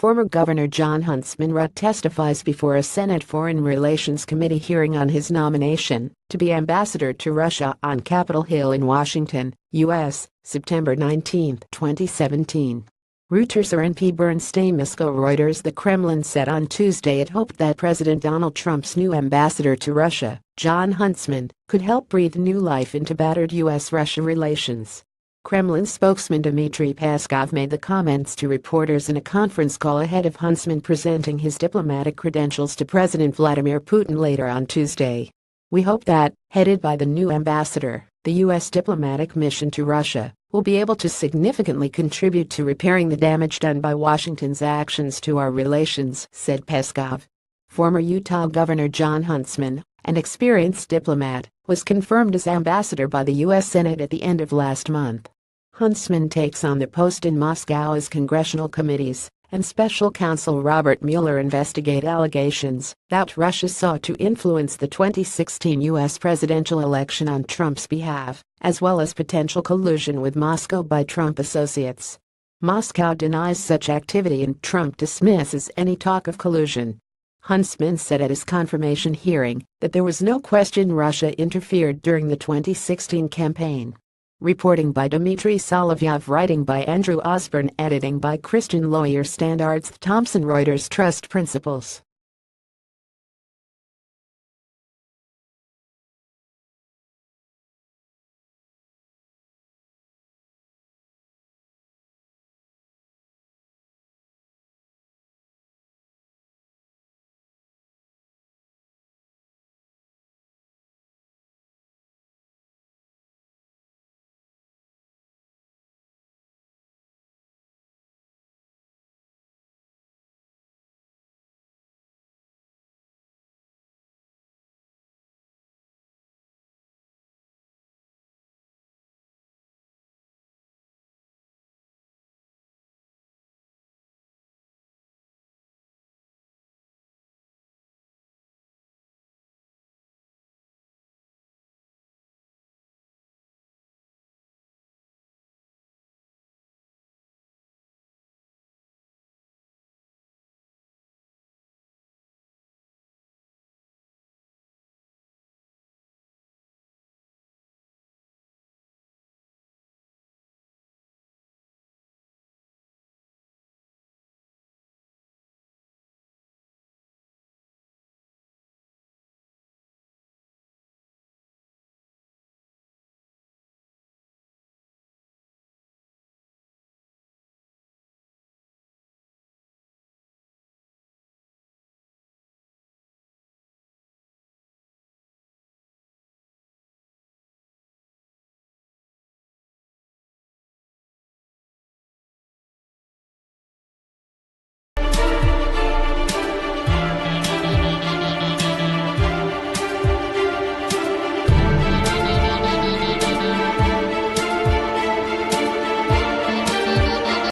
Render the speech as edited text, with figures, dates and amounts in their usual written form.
Former Governor Jon Huntsman RUT testifies before a Senate Foreign Relations Committee hearing on his nomination to be ambassador to Russia on Capitol Hill in Washington, U.S., September 19, 2017. Reuters RNP Bernstein Moscow Reuters. The Kremlin said on Tuesday it hoped that President Donald Trump's new ambassador to Russia, Jon Huntsman, could help breathe new life into battered U.S.-Russia relations. Kremlin spokesman Dmitry Peskov made the comments to reporters in a conference call ahead of Huntsman presenting his diplomatic credentials to President Vladimir Putin later on Tuesday. "We hope that, headed by the new ambassador, the U.S. diplomatic mission to Russia will be able to significantly contribute to repairing the damage done by Washington's actions to our relations," said Peskov. Former Utah Governor Jon Huntsman, an experienced diplomat, was confirmed as ambassador by the U.S. Senate at the end of last month. Huntsman takes on the post in Moscow as congressional committees and special counsel Robert Mueller investigate allegations that Russia sought to influence the 2016 U.S. presidential election on Trump's behalf, as well as potential collusion with Moscow by Trump associates. Moscow denies such activity and Trump dismisses any talk of collusion. Huntsman said at his confirmation hearing that there was no question Russia interfered during the 2016 campaign. Reporting by Dmitry Solovyov, writing by Andrew Osborne, editing by Christian Lawyer Standards Thomson Reuters Trust Principles.